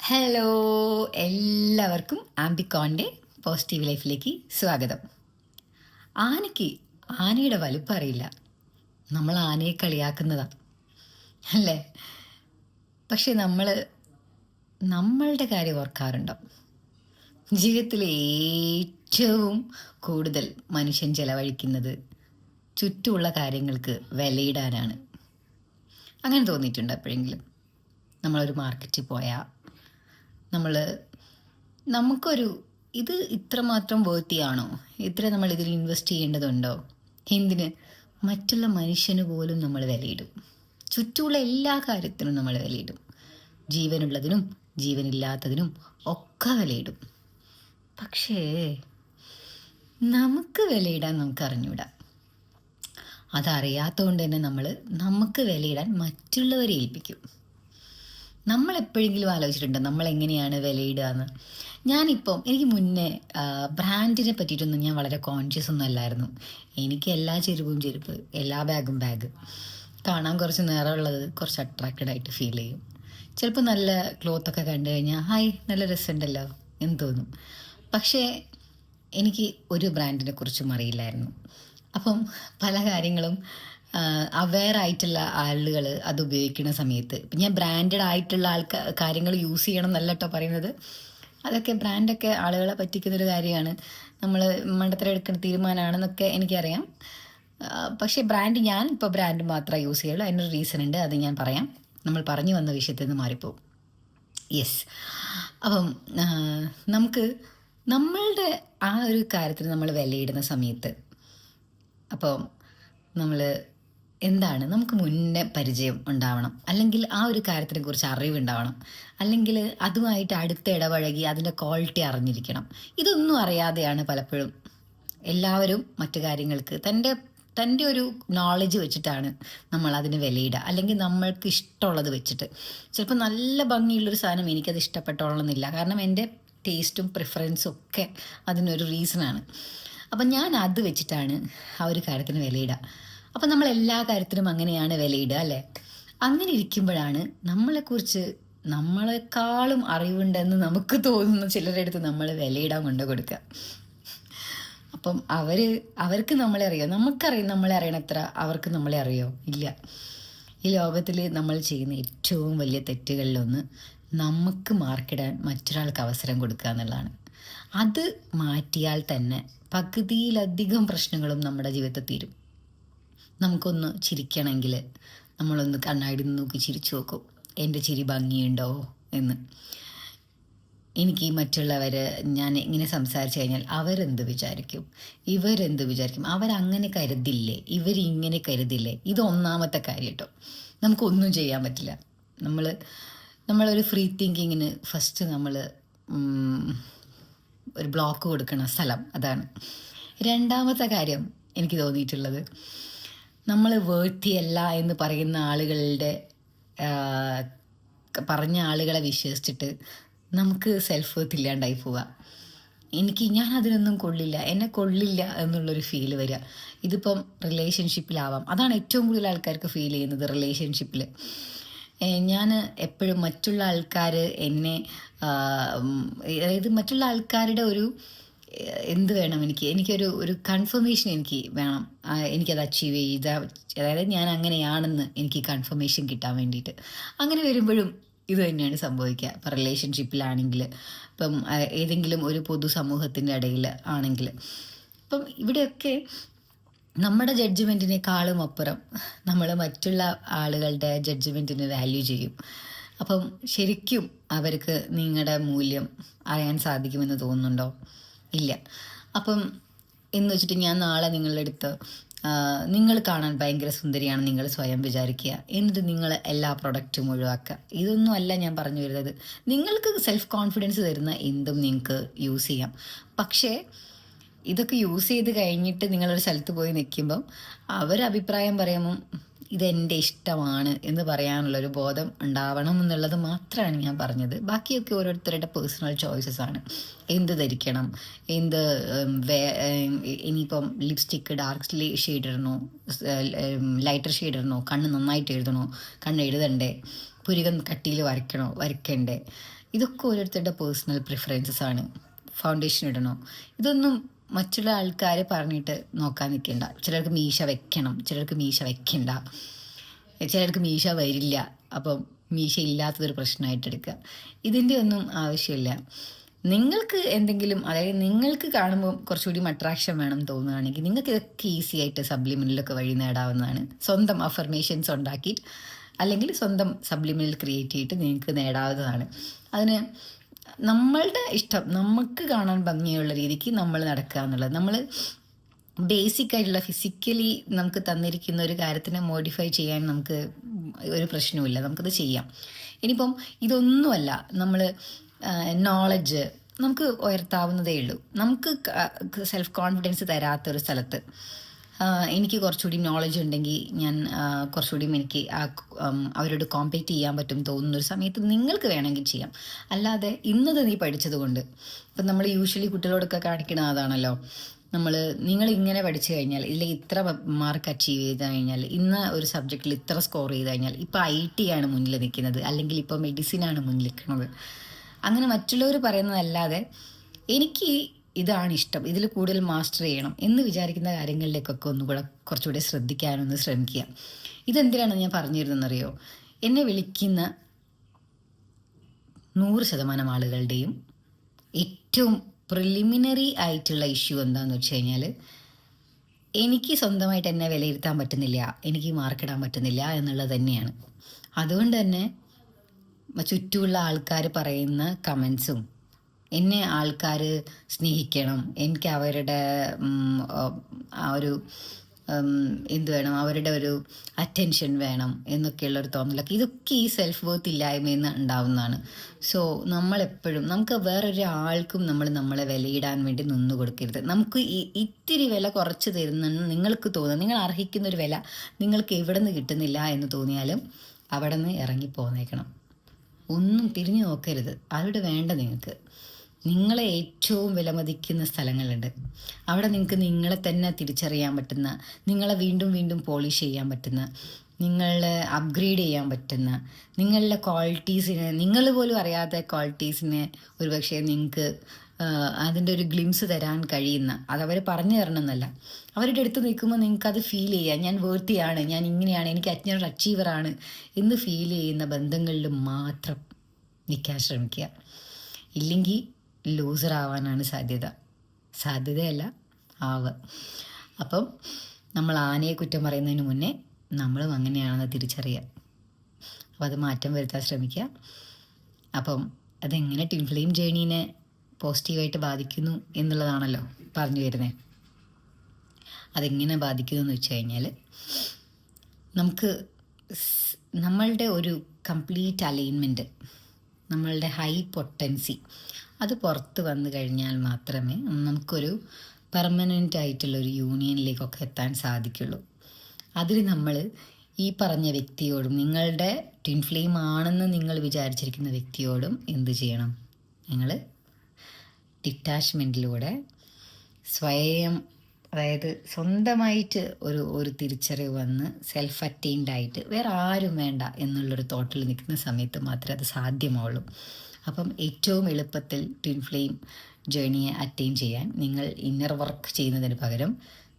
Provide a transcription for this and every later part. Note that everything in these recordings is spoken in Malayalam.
ഹലോ, എല്ലാവർക്കും ആംബിക്കോണിൻ്റെ പോസിറ്റീവ് ലൈഫിലേക്ക് സ്വാഗതം. ആനയ്ക്ക് ആനയുടെ വലുപ്പം അറിയില്ല. നമ്മൾ ആനയെ കളിയാക്കുന്നതാണ് അല്ലേ? പക്ഷെ നമ്മളുടെ കാര്യം ഓർക്കാറുണ്ടോ? ജീവിതത്തിൽ ഏറ്റവും കൂടുതൽ മനുഷ്യൻ ചെലവഴിക്കുന്നത് ചുറ്റുമുള്ള കാര്യങ്ങൾക്ക് വിലയിടാനാണ്. അങ്ങനെ തോന്നിയിട്ടുണ്ടോ എപ്പോഴെങ്കിലും? നമ്മളൊരു മാർക്കറ്റിൽ പോയാൽ നമുക്കൊരു ഇത് ഇത്രമാത്രം വേർത്തിയാണോ, ഇത്ര നമ്മൾ ഇതിൽ ഇൻവെസ്റ്റ് ചെയ്യേണ്ടതുണ്ടോ, എന്തിന് മറ്റുള്ള മനുഷ്യന് പോലും നമ്മൾ വിലയിടും. ചുറ്റുമുള്ള എല്ലാ കാര്യത്തിനും നമ്മൾ വിലയിടും. ജീവനുള്ളതിനും ജീവനില്ലാത്തതിനും ഒക്കെ വിലയിടും. പക്ഷേ നമുക്ക് വിലയിടാൻ നമുക്ക് അറിഞ്ഞൂടാ. അതറിയാത്തതുകൊണ്ട് തന്നെ നമുക്ക് വിലയിടാൻ മറ്റുള്ളവരെ ഏൽപ്പിക്കും. നമ്മൾ എപ്പോഴെങ്കിലും ആലോചിച്ചിട്ടുണ്ടോ നമ്മൾ എങ്ങനെയാണ് വിലയിടുക എന്ന്? എനിക്ക് മുന്നേ ബ്രാൻഡിനെ പറ്റിയിട്ടൊന്നും ഞാൻ വളരെ കോൺഷ്യസ് ഒന്നും അല്ലായിരുന്നു. എനിക്ക് എല്ലാ ചെരുപ്പും ചെരുപ്പ്, എല്ലാ ബാഗും ബാഗ്, കാണാൻ കുറച്ച് നിറമുള്ളത് കുറച്ച് അട്രാക്റ്റഡ് ആയിട്ട് ഫീൽ ചെയ്യും. ചിലപ്പോൾ നല്ല ക്ലോത്തൊക്കെ കണ്ടു കഴിഞ്ഞാൽ ഹായ് നല്ല രസമുണ്ടല്ലോ എന്ന് തോന്നും. പക്ഷേ എനിക്ക് ഒരു ബ്രാൻഡിനെ കുറിച്ചും അറിയില്ലായിരുന്നു. അപ്പം പല കാര്യങ്ങളും അവെയർ ആയിട്ടുള്ള ആളുകൾ അത് ഉപയോഗിക്കുന്ന സമയത്ത്, ഇപ്പം ഞാൻ ബ്രാൻഡഡ് ആയിട്ടുള്ള കാര്യങ്ങൾ യൂസ് ചെയ്യണം എന്നല്ല കേട്ടോ പറയുന്നത്. അതൊക്കെ ബ്രാൻഡൊക്കെ ആളുകളെ പറ്റിക്കുന്നൊരു കാര്യമാണ്, നമ്മൾ മണ്ടത്തരം എടുക്കുന്ന തീരുമാനമാണെന്നൊക്കെ എനിക്കറിയാം. പക്ഷേ ഞാൻ ഇപ്പോൾ ബ്രാൻഡ് മാത്രമേ യൂസ് ചെയ്യുള്ളൂ. അതിനൊരു റീസൺ ഉണ്ട്, അത് ഞാൻ പറയാം. നമ്മൾ പറഞ്ഞു വന്ന വിഷയത്തിൽ നിന്ന് മാറിപ്പോവും. യെസ്. അപ്പം നമുക്ക് നമ്മളുടെ ആ ഒരു കാര്യത്തിന് നമ്മൾ വിലയിടുന്ന സമയത്ത് അപ്പം നമുക്ക് മുന്നേ പരിചയം ഉണ്ടാവണം, അല്ലെങ്കിൽ ആ ഒരു കാര്യത്തിനെ കുറിച്ച് അറിവുണ്ടാവണം, അല്ലെങ്കിൽ അതുമായിട്ട് അടുത്ത് ഇടപഴകി അതിൻ്റെ ക്വാളിറ്റി അറിഞ്ഞിരിക്കണം. ഇതൊന്നും അറിയാതെയാണ് പലപ്പോഴും എല്ലാവരും മറ്റു കാര്യങ്ങൾക്ക് തൻ്റെ ഒരു നോളജ് വെച്ചിട്ടാണ് നമ്മൾ അതിന് വിലയിടുക, അല്ലെങ്കിൽ നമ്മൾക്ക് ഇഷ്ടമുള്ളത് വെച്ചിട്ട്. ചിലപ്പോൾ നല്ല ഭംഗിയുള്ളൊരു സാധനം എനിക്കത് ഇഷ്ടപ്പെട്ടോളണമെന്നില്ല, കാരണം എൻ്റെ ടേസ്റ്റും പ്രിഫറൻസും ഒക്കെ അതിനൊരു റീസണാണ്. അപ്പം ഞാൻ അത് വെച്ചിട്ടാണ് ആ ഒരു കാര്യത്തിന് വിലയിടുക. അപ്പം നമ്മൾ എല്ലാ കാര്യത്തിനും അങ്ങനെയാണ് വിലയിടുക അല്ലേ? അങ്ങനെ ഇരിക്കുമ്പോഴാണ് നമ്മളെക്കാളും അറിവുണ്ടെന്ന് നമുക്ക് തോന്നുന്ന ചിലരുടെ അടുത്ത് നമ്മൾ വിലയിടാൻ കൊണ്ടു കൊടുക്കുക. അപ്പം അവർക്ക് നമ്മളെ അറിയോ? നമ്മളെ അറിയണത്ര അവർക്ക് നമ്മളെ അറിയോ? ഇല്ല. ഈ ലോകത്തിൽ നമ്മൾ ചെയ്യുന്ന ഏറ്റവും വലിയ തെറ്റുകളിലൊന്ന് നമുക്ക് മാർക്കിടാൻ മറ്റൊരാൾക്ക് അവസരം കൊടുക്കുക എന്നുള്ളതാണ്. അത് മാറ്റിയാൽ തന്നെ പകുതിയിലധികം പ്രശ്നങ്ങളും നമ്മുടെ ജീവിതത്തിൽ തീരും. നമുക്കൊന്ന് ചിരിക്കണമെങ്കിൽ നമ്മളൊന്ന് കണ്ണാടി നോക്കി ചിരിച്ചു നോക്കും, എൻ്റെ ചിരി ഭംഗിയുണ്ടോ എന്ന്. എനിക്ക് ഞാൻ ഇങ്ങനെ സംസാരിച്ചു കഴിഞ്ഞാൽ അവരെന്ത് വിചാരിക്കും, ഇവരെന്ത് വിചാരിക്കും, അവരങ്ങനെ കരുതില്ലേ, ഇവരിങ്ങനെ കരുതില്ലേ? ഇത് ഒന്നാമത്തെ കാര്യം കേട്ടോ. നമുക്കൊന്നും ചെയ്യാൻ പറ്റില്ല. നമ്മളൊരു ഫ്രീ തിങ്കിങ്ങിന് ഫസ്റ്റ് ഒരു ബ്ലോക്ക് കൊടുക്കണം സ്ഥലം, അതാണ്. രണ്ടാമത്തെ കാര്യം എനിക്ക് തോന്നിയിട്ടുള്ളത്, നമ്മൾ വേർത്തിയല്ല എന്ന് പറയുന്ന പറഞ്ഞ ആളുകളെ വിശ്വസിച്ചിട്ട് നമുക്ക് സെൽഫ് വർത്ത് ഇല്ലാണ്ടായി പോവുക. ഞാൻ അതിനൊന്നും കൊള്ളില്ല, എന്നെ കൊള്ളില്ല എന്നുള്ളൊരു ഫീൽ വരിക. ഇതിപ്പം റിലേഷൻഷിപ്പിലാവാം. അതാണ് ഏറ്റവും കൂടുതൽ ആൾക്കാർക്ക് ഫീൽ ചെയ്യുന്നത് റിലേഷൻഷിപ്പിൽ. ഞാൻ എപ്പോഴും മറ്റുള്ള ആൾക്കാർ അതായത് മറ്റുള്ള ആൾക്കാരുടെ എന്ത് വേണം, എനിക്കൊരു കൺഫർമേഷൻ എനിക്ക് വേണം. എനിക്കത് അച്ചീവ് അതായത് ഞാൻ അങ്ങനെയാണെന്ന് എനിക്ക് കൺഫർമേഷൻ കിട്ടാൻ വേണ്ടിയിട്ട്. അങ്ങനെ വരുമ്പോഴും ഇത് തന്നെയാണ് സംഭവിക്കുക. ഇപ്പം റിലേഷൻഷിപ്പിലാണെങ്കിൽ, ഇപ്പം ഏതെങ്കിലും ഒരു പൊതുസമൂഹത്തിൻ്റെ ഇടയിൽ ആണെങ്കിൽ, ഇപ്പം ഇവിടെയൊക്കെ നമ്മുടെ ജഡ്ജ്മെൻറ്റിനേക്കാളും അപ്പുറം നമ്മൾ മറ്റുള്ള ആളുകളുടെ ജഡ്ജ്മെൻറ്റിന് വാല്യൂ ചെയ്യും. അപ്പം ശരിക്കും അവർക്ക് നിങ്ങളുടെ മൂല്യം അറിയാൻ സാധിക്കുമെന്ന് തോന്നുന്നുണ്ടോ? ഇല്ല. അപ്പം എന്ന് വെച്ചിട്ട് ഞാൻ നാളെ നിങ്ങളുടെ അടുത്ത് നിങ്ങൾ കാണാൻ ഭയങ്കര സുന്ദരിയാണ് നിങ്ങൾ സ്വയം വിചാരിക്കുക, എന്നിട്ട് നിങ്ങൾ എല്ലാ പ്രൊഡക്റ്റും ഒഴിവാക്കുക. ഇതൊന്നും അല്ല ഞാൻ പറഞ്ഞു വരുന്നത്. നിങ്ങൾക്ക് സെൽഫ് കോൺഫിഡൻസ് തരുന്ന എന്തും നിങ്ങൾക്ക് യൂസ് ചെയ്യാം. പക്ഷേ ഇതൊക്കെ യൂസ് ചെയ്ത് കഴിഞ്ഞിട്ട് നിങ്ങളൊരു സ്ഥലത്ത് പോയി നിൽക്കുമ്പം അവരഭിപ്രായം പറയുമ്പം ഇതെൻ്റെ ഇഷ്ടമാണ് എന്ന് പറയാനുള്ളൊരു ബോധം ഉണ്ടാവണം എന്നുള്ളത് മാത്രമാണ് ഞാൻ പറഞ്ഞത്. ബാക്കിയൊക്കെ ഓരോരുത്തരുടെ പേഴ്സണൽ ചോയ്സസ് ആണ്. എന്ത് ധരിക്കണം, ഇനിയിപ്പം ലിപ്സ്റ്റിക്ക് ഡാർക്ക് ഷെയ്ഡ് ഇടണോ, ലൈറ്റർ ഷെയ്ഡ് ഇടണോ, കണ്ണ് നന്നായിട്ട് എഴുതണോ, കണ്ണ് എഴുതണ്ടേ, പുരികം കട്ടിയിൽ വരയ്ക്കണോ വരയ്ക്കണ്ടേ, ഇതൊക്കെ ഓരോരുത്തരുടെ പേഴ്സണൽ പ്രിഫറൻസസ് ആണ്. ഫൗണ്ടേഷൻ ഇടണോ, ഇതൊന്നും മറ്റുള്ള ആൾക്കാർ പറഞ്ഞിട്ട് നോക്കാൻ നിൽക്കണ്ട. ചിലർക്ക് മീശ വെക്കണം, ചിലർക്ക് മീശ വെക്കണ്ട, ചിലർക്ക് മീശ വരില്ല, അപ്പം മീശ ഇല്ലാത്തതൊരു പ്രശ്നമായിട്ട് എടുക്കുക. ഇതിൻ്റെ ഒന്നും ആവശ്യമില്ല. നിങ്ങൾക്ക് എന്തെങ്കിലും, അതായത് നിങ്ങൾക്ക് കാണുമ്പോൾ കുറച്ചുകൂടി അട്രാക്ഷൻ വേണം തോന്നുകയാണെങ്കിൽ നിങ്ങൾക്ക് ഇതൊക്കെ ഈസി ആയിട്ട് സബ്ലിമിനലൊക്കെ വഴി നേടാവുന്നതാണ്. സ്വന്തം അഫർമേഷൻസ് ഉണ്ടാക്കിയിട്ട് അല്ലെങ്കിൽ സ്വന്തം സബ്ലിമിനൽ ക്രിയേറ്റ് ചെയ്തിട്ട് നിങ്ങൾക്ക് നേടാവുന്നതാണ്. അതിന് നമ്മളുടെ ഇഷ്ടം, നമുക്ക് കാണാൻ ഭംഗിയുള്ള രീതിക്ക് നമ്മൾ നടക്കുക എന്നുള്ളത്. നമ്മൾ ബേസിക് ആയിട്ടുള്ള ഫിസിക്കലി നമുക്ക് തന്നിരിക്കുന്ന ഒരു കാര്യത്തിനെ മോഡിഫൈ ചെയ്യാൻ നമുക്ക് ഒരു പ്രശ്നവുമില്ല, നമുക്കത് ചെയ്യാം. ഇനിയിപ്പം ഇതൊന്നുമല്ല, നമ്മൾ നോളജ് നമുക്ക് ഉയർത്താവുന്നതേ ഉള്ളൂ. നമുക്ക് സെൽഫ് കോൺഫിഡൻസ് തരാത്തൊരു സ്ഥലത്ത് എനിക്ക് കുറച്ചുകൂടി നോളജ് ഉണ്ടെങ്കിൽ ഞാൻ കുറച്ചുകൂടി എനിക്ക് അവരോട് കോമ്പീറ്റ് ചെയ്യാൻ പറ്റും തോന്നുന്നൊരു സമയത്ത് നിങ്ങൾക്ക് വേണമെങ്കിൽ ചെയ്യാം. അല്ലാതെ ഇന്നത് നീ പഠിച്ചത് കൊണ്ട്, ഇപ്പം നമ്മൾ യൂഷ്വലി കുട്ടികളോടൊക്കെ കാണിക്കുന്ന അതാണല്ലോ, നിങ്ങൾ ഇങ്ങനെ പഠിച്ചു കഴിഞ്ഞാൽ, ഇല്ലെങ്കിൽ ഇത്ര മാർക്ക് അച്ചീവ് ചെയ്ത് കഴിഞ്ഞാൽ, ഇന്ന ഒരു സബ്ജക്റ്റിൽ ഇത്ര സ്കോർ ചെയ്ത് കഴിഞ്ഞാൽ, ഇപ്പോൾ IT ആണ് മുന്നിൽ നിൽക്കുന്നത്, അല്ലെങ്കിൽ ഇപ്പോൾ മെഡിസിനാണ് മുന്നിൽ നിൽക്കുന്നത്, അങ്ങനെ മറ്റുള്ളവർ പറയുന്നതല്ലാതെ എനിക്ക് ഇതാണ് ഇഷ്ടം, ഇതിൽ കൂടുതൽ മാസ്റ്റർ ചെയ്യണം എന്ന് വിചാരിക്കുന്ന കാര്യങ്ങളിലേക്കൊക്കെ ഒന്നുകൂടെ കുറച്ചുകൂടെ ശ്രദ്ധിക്കാനൊന്ന് ശ്രമിക്കുക. ഇതെന്തിനാണ് ഞാൻ പറഞ്ഞിരുന്നതെന്നറിയോ? എന്നെ വിളിക്കുന്ന 100% ആളുകളുടെയും ഏറ്റവും പ്രിലിമിനറി ആയിട്ടുള്ള ഇഷ്യൂ എന്താണെന്ന് വെച്ച് കഴിഞ്ഞാൽ, എനിക്ക് സ്വന്തമായിട്ട് എന്നെ വിലയിരുത്താൻ പറ്റുന്നില്ല, എനിക്ക് മാർക്കിടാൻ പറ്റുന്നില്ല എന്നുള്ളത് തന്നെയാണ്. അതുകൊണ്ട് തന്നെ ചുറ്റുമുള്ള ആൾക്കാർ പറയുന്ന കമൻസും, എന്നെ ആൾക്കാർ സ്നേഹിക്കണം, എനിക്ക് അവരുടെ ആ ഒരു എന്ത് വേണം, അവരുടെ ഒരു അറ്റൻഷൻ വേണം എന്നൊക്കെയുള്ളൊരു തോന്നലൊക്കെ, ഇതൊക്കെ ഈ സെൽഫ് വർത്ത് ഇല്ലായ്മയിൽ നിന്ന് ഉണ്ടാവുന്നതാണ്. സോ നമ്മളെപ്പോഴും നമുക്ക് വേറൊരാൾക്കും നമ്മളെ വിലയിടാൻ വേണ്ടി നിന്നു കൊടുക്കരുത്. നമുക്ക് ഇത്തിരി വില കുറച്ച് തരുന്നെന്ന് നിങ്ങൾക്ക് തോന്നുക, നിങ്ങൾ അർഹിക്കുന്നൊരു വില നിങ്ങൾക്ക് എവിടെ നിന്ന് കിട്ടുന്നില്ല എന്ന് തോന്നിയാലും അവിടെ നിന്ന് ഇറങ്ങിപ്പോന്നേക്കണം. ഒന്നും തിരിഞ്ഞു നോക്കരുത്. അവിടെ വേണ്ട നിങ്ങൾക്ക് നിങ്ങളെ ഏറ്റവും വിലമതിക്കുന്ന സ്ഥലങ്ങളുണ്ട്. അവിടെ നിങ്ങൾക്ക് നിങ്ങളെ തന്നെ തിരിച്ചറിയാൻ പറ്റുന്ന, നിങ്ങളെ വീണ്ടും വീണ്ടും പോളിഷ് ചെയ്യാൻ പറ്റുന്ന, നിങ്ങളെ അപ്ഗ്രേഡ് ചെയ്യാൻ പറ്റുന്ന, നിങ്ങളുടെ ക്വാളിറ്റീസിനെ, നിങ്ങൾ പോലും അറിയാത്ത ക്വാളിറ്റീസിനെ ഒരുപക്ഷെ നിങ്ങൾക്ക് അതിൻ്റെ ഒരു ഗ്ലിംസ് തരാൻ കഴിയുന്ന, അതവർ പറഞ്ഞു തരണമെന്നല്ല, അവരുടെ അടുത്ത് നിൽക്കുമ്പോൾ നിങ്ങൾക്കത് ഫീൽ ചെയ്യുക, ഞാൻ വേർത്തിയാണ്, ഞാൻ ഇങ്ങനെയാണ്, എനിക്ക് ഞാനൊരു അച്ചീവറാണ് എന്ന് ഫീൽ ചെയ്യുന്ന ബന്ധങ്ങളിൽ മാത്രം നിൽക്കാൻ ശ്രമിക്കുക. ഇല്ലെങ്കിൽ ലൂസർ ആവാനാണ് സാധ്യതയല്ല ആവുക. അപ്പം നമ്മൾ ആനയെ കുറ്റം പറയുന്നതിന് മുന്നേ നമ്മളും അങ്ങനെയാണെന്ന് തിരിച്ചറിയുക. അപ്പോൾ അത് മാറ്റം വരുത്താൻ ശ്രമിക്കുക. അപ്പം അതെങ്ങനെ ട്വിൻ ഫ്ലെയിം ജേണീനെ പോസിറ്റീവായിട്ട് ബാധിക്കുന്നു എന്നുള്ളതാണല്ലോ പറഞ്ഞു വരുന്നത്. അതെങ്ങനെ ബാധിക്കുന്നു എന്ന് വെച്ച് കഴിഞ്ഞാൽ, നമുക്ക് നമ്മളുടെ ഒരു കംപ്ലീറ്റ് അലൈൻമെൻറ്റ്, നമ്മളുടെ ഹൈ പൊട്ടൻസി അത് പുറത്ത് വന്നു കഴിഞ്ഞാൽ മാത്രമേ നമുക്കൊരു പെർമനൻ്റ് ആയിട്ടുള്ളൊരു യൂണിയനിലേക്കൊക്കെ എത്താൻ സാധിക്കുള്ളൂ. അതിൽ നമ്മൾ ഈ പറഞ്ഞ വ്യക്തിയോടും, നിങ്ങളുടെ ട്വിൻ ഫ്ലെയിം ആണെന്ന് നിങ്ങൾ വിചാരിച്ചിരിക്കുന്ന വ്യക്തിയോടും എന്ത് ചെയ്യണം? നിങ്ങൾ ഡിറ്റാച്ച്മെൻറ്റിലൂടെ സ്വയം, അതായത് സ്വന്തമായിട്ട് ഒരു തിരിച്ചറിവ് വന്ന് സെൽഫ് അറ്റൈൻഡ് ആയിട്ട് വേറെ ആരും വേണ്ട എന്നുള്ളൊരു തോട്ടിൽ നിൽക്കുന്ന സമയത്ത് മാത്രമേ അത് സാധ്യമാവുള്ളൂ. അപ്പം ഏറ്റവും എളുപ്പത്തിൽ ട്വിൻ ഫ്ലെയിം ജേണിയെ അറ്റൈൻ ചെയ്യാൻ നിങ്ങൾ ഇന്നർ വർക്ക് ചെയ്യുന്നതിന് പകരം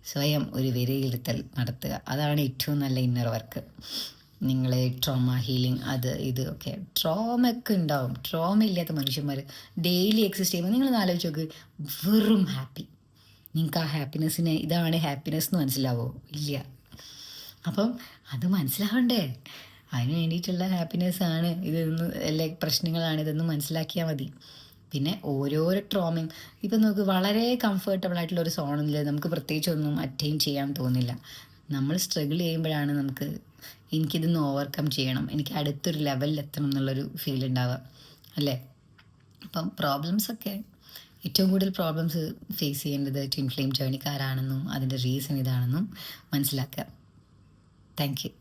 സ്വയം ഒരു വിലയിരുത്തൽ നടത്തുക. അതാണ് ഏറ്റവും നല്ല ഇന്നർ വർക്ക്. നിങ്ങൾ ട്രോമ ഹീലിംഗ് ഇത് ഒക്കെ ട്രോമയൊക്കെ ഉണ്ടാവും. ട്രോമ ഇല്ലാത്ത മനുഷ്യന്മാർ ഡെയിലി എക്സിസ്റ്റ് ചെയ്യുമ്പോൾ നിങ്ങൾ ആലോചിച്ച് നോക്ക്, വെറും ഹാപ്പി. നിങ്ങൾക്ക് ആ ഹാപ്പിനെസ്സിന് ഇതാണ് ഹാപ്പിനെസ് എന്ന് മനസ്സിലാവോ? ഇല്ല. അപ്പം അത് മനസ്സിലാവണ്ടേ? അതിന് വേണ്ടിയിട്ടുള്ള ഹാപ്പിനെസ്സാണ് ഇതൊന്നും, എല്ലാ പ്രശ്നങ്ങളാണ് ഇതൊന്നും മനസ്സിലാക്കിയാൽ മതി. പിന്നെ ഓരോരോ ട്രോമയും ഇപ്പം നമുക്ക് വളരെ കംഫർട്ടബിൾ ആയിട്ടുള്ള ഒരു സോണിൽ നമുക്ക് പ്രത്യേകിച്ചൊന്നും അറ്റൈൻ ചെയ്യാൻ തോന്നില്ല. നമ്മൾ സ്ട്രഗിൾ ചെയ്യുമ്പോഴാണ് നമുക്ക് എനിക്കിതൊന്ന് ഓവർകം ചെയ്യണം, എനിക്ക് അടുത്തൊരു ലെവലിൽ എത്തണം എന്നുള്ളൊരു ഫീൽ ഉണ്ടാവുക, അല്ലേ? അപ്പം പ്രോബ്ലംസൊക്കെ, ഏറ്റവും കൂടുതൽ പ്രോബ്ലംസ് ഫേസ് ചെയ്യേണ്ടത് ട്വിൻ ഫ്ലെയിം ജേണിക്കാരാണെന്നും അതിൻ്റെ റീസൺ ഇതാണെന്നും മനസ്സിലാക്കുക. Thank you.